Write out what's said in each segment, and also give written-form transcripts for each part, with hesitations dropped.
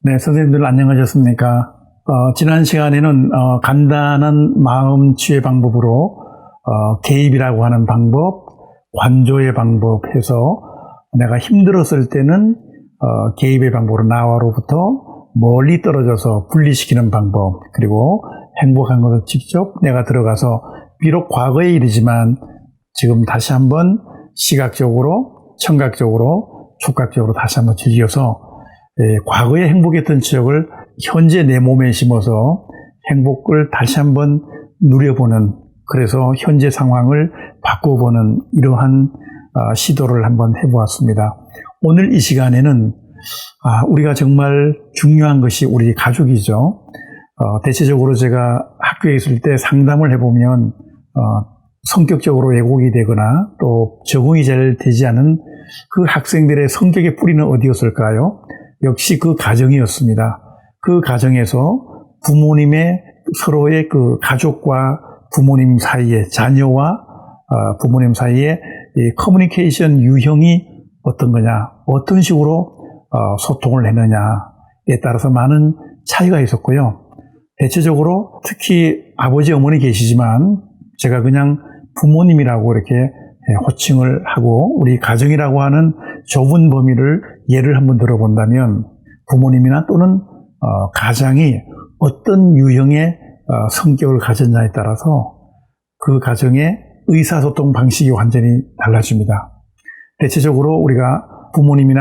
네, 선생님들 안녕하셨습니까? 지난 시간에는 간단한 마음 치유의 방법으로 개입이라고 하는 방법, 관조의 방법 해서 내가 힘들었을 때는 개입의 방법으로 나와로부터 멀리 떨어져서 분리시키는 방법, 그리고 행복한 것을 직접 내가 들어가서 비록 과거의 일이지만 지금 다시 한번 시각적으로, 청각적으로, 촉각적으로 다시 한번 즐겨서 과거의 행복했던 추억을 현재 내 몸에 심어서 행복을 다시 한번 누려보는, 그래서 현재 상황을 바꿔보는 이러한 시도를 한번 해보았습니다. 오늘 이 시간에는 우리가 정말 중요한 것이 우리 가족이죠. 대체적으로 제가 학교에 있을 때 상담을 해보면 성격적으로 왜곡이 되거나 또 적응이 잘 되지 않은 그 학생들의 성격의 뿌리는 어디였을까요? 역시 그 가정이었습니다. 그 가정에서 부모님의 서로의 그 가족과 부모님 사이에, 자녀와 부모님 사이에 이 커뮤니케이션 유형이 어떤 거냐, 어떤 식으로 소통을 했느냐에 따라서 많은 차이가 있었고요. 대체적으로 특히 아버지, 어머니 계시지만 제가 그냥 부모님이라고 이렇게 호칭을 하고 우리 가정이라고 하는 좁은 범위를 예를 한번 들어본다면 부모님이나 또는 가장이 어떤 유형의 성격을 가졌냐에 따라서 그 가정의 의사소통 방식이 완전히 달라집니다. 대체적으로 우리가 부모님이나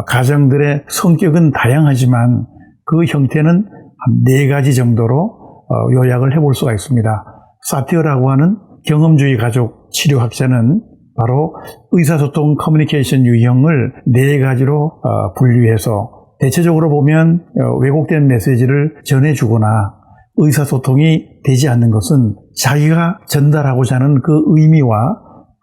가장들의 성격은 다양하지만 그 형태는 한 4가지 정도로 요약을 해볼 수가 있습니다. 사티어라고 하는 경험주의 가족 치료학자는 바로 의사소통 커뮤니케이션 유형을 4가지로 분류해서 대체적으로 보면 왜곡된 메시지를 전해주거나 의사소통이 되지 않는 것은 자기가 전달하고자 하는 그 의미와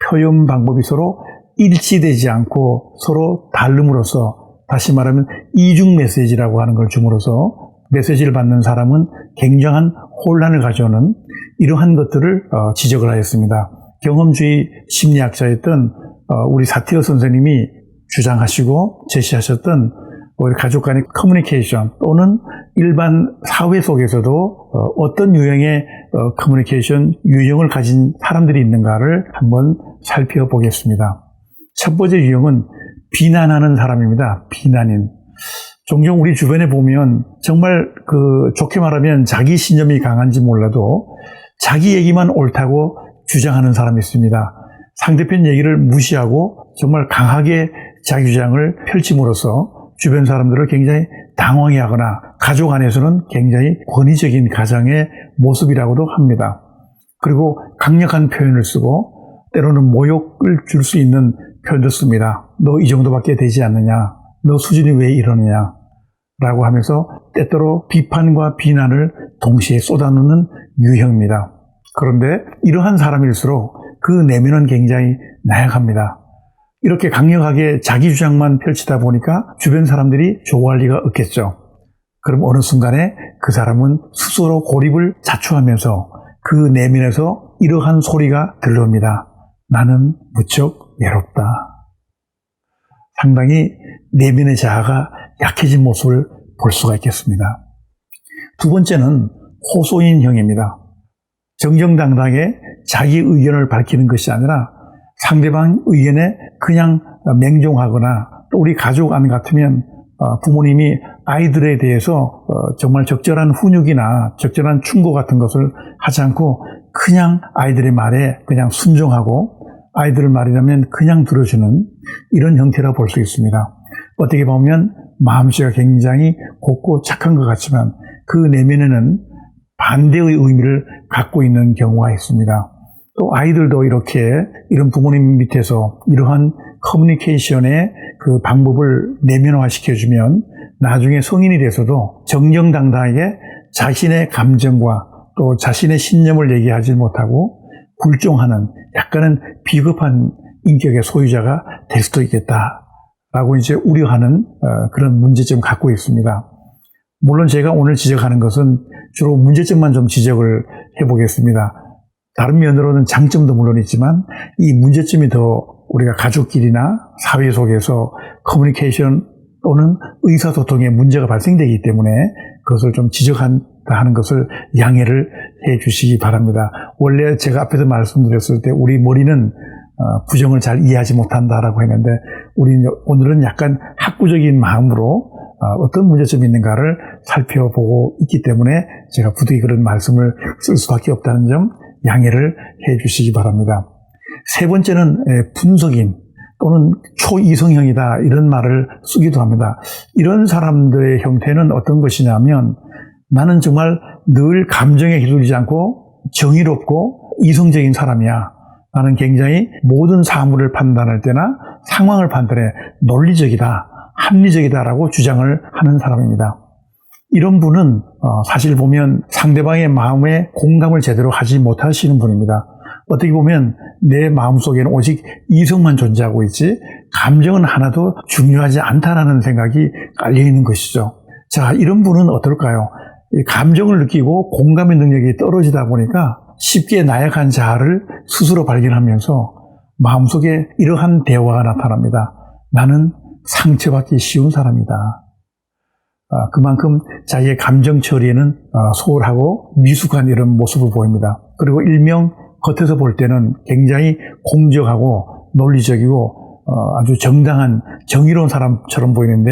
표현 방법이 서로 일치되지 않고 서로 다름으로써, 다시 말하면 이중 메시지라고 하는 걸 줌으로써 메시지를 받는 사람은 굉장한 혼란을 가져오는 이러한 것들을 지적을 하였습니다. 경험주의 심리학자였던 우리 사티어 선생님이 주장하시고 제시하셨던 우리 가족 간의 커뮤니케이션 또는 일반 사회 속에서도 어떤 유형의 커뮤니케이션 유형을 가진 사람들이 있는가를 한번 살펴보겠습니다. 첫 번째 유형은 비난하는 사람입니다. 비난인. 종종 우리 주변에 보면 정말 좋게 말하면 자기 신념이 강한지 몰라도 자기 얘기만 옳다고 주장하는 사람이 있습니다. 상대편 얘기를 무시하고 정말 강하게 자기 주장을 펼침으로써 주변 사람들을 굉장히 당황해 하거나 가족 안에서는 굉장히 권위적인 가장의 모습이라고도 합니다. 그리고 강력한 표현을 쓰고 때로는 모욕을 줄 수 있는 표현도 씁니다. 너 이 정도밖에 되지 않느냐? 너 수준이 왜 이러느냐? 라고 하면서 때때로 비판과 비난을 동시에 쏟아놓는 유형입니다. 그런데 이러한 사람일수록 그 내면은 굉장히 나약합니다. 이렇게 강력하게 자기 주장만 펼치다 보니까 주변 사람들이 좋아할 리가 없겠죠. 그럼 어느 순간에 그 사람은 스스로 고립을 자초하면서 그 내면에서 이러한 소리가 들려옵니다. 나는 무척 외롭다. 상당히 내면의 자아가 약해진 모습을 볼 수가 있겠습니다. 두 번째는 호소인형입니다. 정정당당하게 자기 의견을 밝히는 것이 아니라 상대방 의견에 그냥 맹종하거나 또 우리 가족 안 같으면 부모님이 아이들에 대해서 정말 적절한 훈육이나 적절한 충고 같은 것을 하지 않고 그냥 아이들의 말에 그냥 순종하고 아이들 말이라면 그냥 들어주는 이런 형태라 볼 수 있습니다. 어떻게 보면 마음씨가 굉장히 곱고 착한 것 같지만 그 내면에는 반대의 의미를 갖고 있는 경우가 있습니다. 또 아이들도 이렇게 이런 부모님 밑에서 이러한 커뮤니케이션의 그 방법을 내면화시켜주면 나중에 성인이 돼서도 정정당당하게 자신의 감정과 또 자신의 신념을 얘기하지 못하고 굴종하는 약간은 비겁한 인격의 소유자가 될 수도 있겠다라고 이제 우려하는 그런 문제점을 갖고 있습니다. 물론 제가 오늘 지적하는 것은 주로 문제점만 좀 지적을 해보겠습니다. 다른 면으로는 장점도 물론 있지만 이 문제점이 더 우리가 가족끼리나 사회 속에서 커뮤니케이션을 또는 의사소통에 문제가 발생되기 때문에 그것을 좀 지적한다 하는 것을 양해를 해 주시기 바랍니다. 원래 제가 앞에서 말씀드렸을 때 우리 머리는 부정을 잘 이해하지 못한다라고 했는데 오늘은 약간 학구적인 마음으로 어떤 문제점이 있는가를 살펴보고 있기 때문에 제가 부득이 그런 말씀을 쓸 수밖에 없다는 점 양해를 해 주시기 바랍니다. 세 번째는 분석인 또는 초이성형이다 이런 말을 쓰기도 합니다. 이런 사람들의 형태는 어떤 것이냐면 나는 정말 늘 감정에 휘둘리지 않고 정의롭고 이성적인 사람이야. 나는 굉장히 모든 사물을 판단할 때나 상황을 판단해 논리적이다, 합리적이다라고 주장을 하는 사람입니다. 이런 분은 사실 보면 상대방의 마음에 공감을 제대로 하지 못하시는 분입니다. 어떻게 보면 내 마음속에는 오직 이성만 존재하고 있지 감정은 하나도 중요하지 않다라는 생각이 깔려있는 것이죠. 자, 이런 분은 어떨까요? 감정을 느끼고 공감의 능력이 떨어지다 보니까 쉽게 나약한 자아를 스스로 발견하면서 마음속에 이러한 대화가 나타납니다. 나는 상처받기 쉬운 사람이다. 그만큼 자기의 감정 처리에는 소홀하고 미숙한 이런 모습을 보입니다. 그리고 일명 겉에서 볼 때는 굉장히 공정하고 논리적이고 아주 정당한 정의로운 사람처럼 보이는데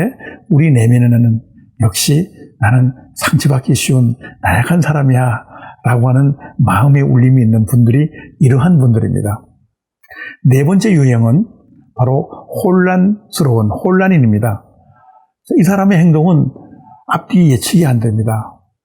우리 내면에는 역시 나는 상처받기 쉬운 나약한 사람이야 라고 하는 마음의 울림이 있는 분들이 이러한 분들입니다. 네 번째 유형은 바로 혼란스러운 혼란인입니다. 이 사람의 행동은 앞뒤 예측이 안 됩니다.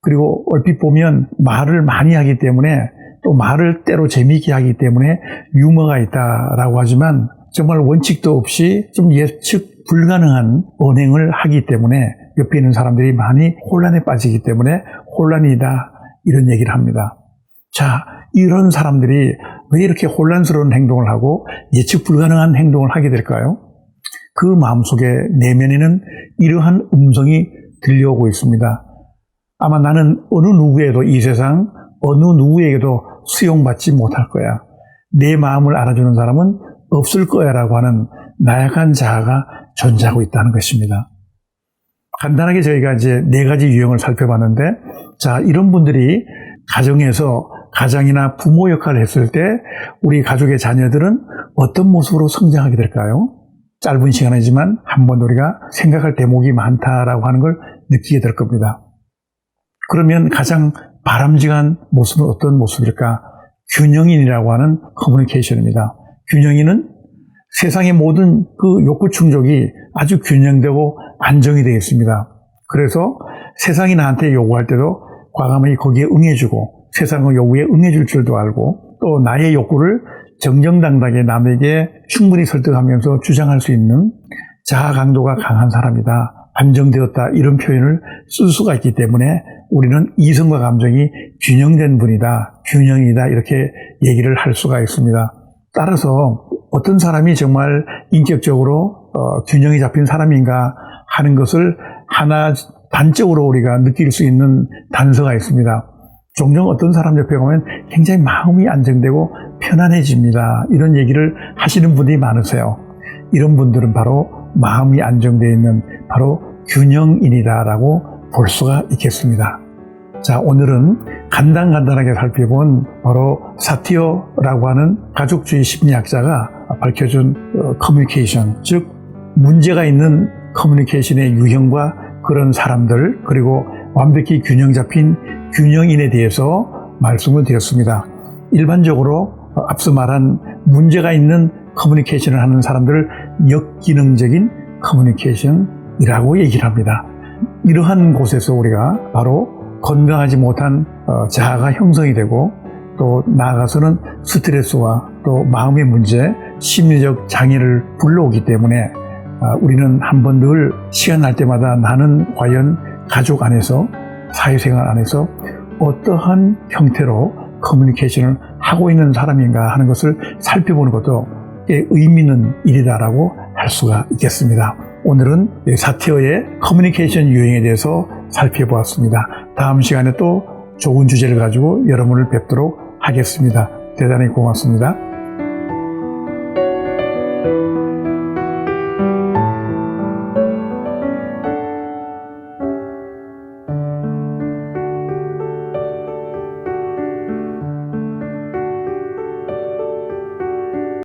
그리고 얼핏 보면 말을 많이 하기 때문에 또 말을 때로 재미있게 하기 때문에 유머가 있다라고 하지만 정말 원칙도 없이 좀 예측 불가능한 언행을 하기 때문에 옆에 있는 사람들이 많이 혼란에 빠지기 때문에 혼란이다 이런 얘기를 합니다. 자, 이런 사람들이 왜 이렇게 혼란스러운 행동을 하고 예측 불가능한 행동을 하게 될까요? 그 마음속에 내면에는 이러한 음성이 들려오고 있습니다. 아마 나는 어느 누구에도 이 세상 어느 누구에게도 수용받지 못할 거야. 내 마음을 알아주는 사람은 없을 거야 라고 하는 나약한 자아가 존재하고 있다는 것입니다. 간단하게 저희가 이제 4가지 유형을 살펴봤는데, 자, 이런 분들이 가정에서 가장이나 부모 역할을 했을 때 우리 가족의 자녀들은 어떤 모습으로 성장하게 될까요? 짧은 시간이지만 한번 우리가 생각할 대목이 많다라고 하는 걸 느끼게 될 겁니다. 그러면 가장 바람직한 모습은 어떤 모습일까? 균형인이라고 하는 커뮤니케이션입니다. 균형인은 세상의 모든 그 욕구 충족이 아주 균형되고 안정이 되어 있습니다. 그래서 세상이 나한테 요구할 때도 과감하게 거기에 응해주고 세상의 요구에 응해줄 줄도 알고 또 나의 욕구를 정정당당하게 남에게 충분히 설득하면서 주장할 수 있는 자아 강도가 강한 사람이다. 안정되었다. 이런 표현을 쓸 수가 있기 때문에 우리는 이성과 감정이 균형된 분이다. 균형이다. 이렇게 얘기를 할 수가 있습니다. 따라서 어떤 사람이 정말 인격적으로 균형이 잡힌 사람인가 하는 것을 하나 단적으로 우리가 느낄 수 있는 단서가 있습니다. 종종 어떤 사람 옆에 가면 굉장히 마음이 안정되고 편안해집니다. 이런 얘기를 하시는 분들이 많으세요. 이런 분들은 바로 마음이 안정되어 있는 바로 균형인이다라고 볼 수가 있겠습니다. 자, 오늘은 간단하게 살펴본 바로 사티어라고 하는 가족주의 심리학자가 밝혀준 커뮤니케이션, 즉 문제가 있는 커뮤니케이션의 유형과 그런 사람들, 그리고 완벽히 균형 잡힌 균형인에 대해서 말씀을 드렸습니다. 일반적으로 앞서 말한 문제가 있는 커뮤니케이션을 하는 사람들을 역기능적인 커뮤니케이션이라고 얘기를 합니다. 이러한 곳에서 우리가 바로 건강하지 못한 자아가 형성이 되고 또 나아가서는 스트레스와 또 마음의 문제, 심리적 장애를 불러오기 때문에 우리는 한번 늘 시간 날 때마다 나는 과연 가족 안에서 사회생활 안에서 어떠한 형태로 커뮤니케이션을 하고 있는 사람인가 하는 것을 살펴보는 것도 의미 있는 일이다라고 할 수가 있겠습니다. 오늘은 사티어의 커뮤니케이션 유형에 대해서 살펴보았습니다. 다음 시간에 또 좋은 주제를 가지고 여러분을 뵙도록 하겠습니다. 대단히 고맙습니다.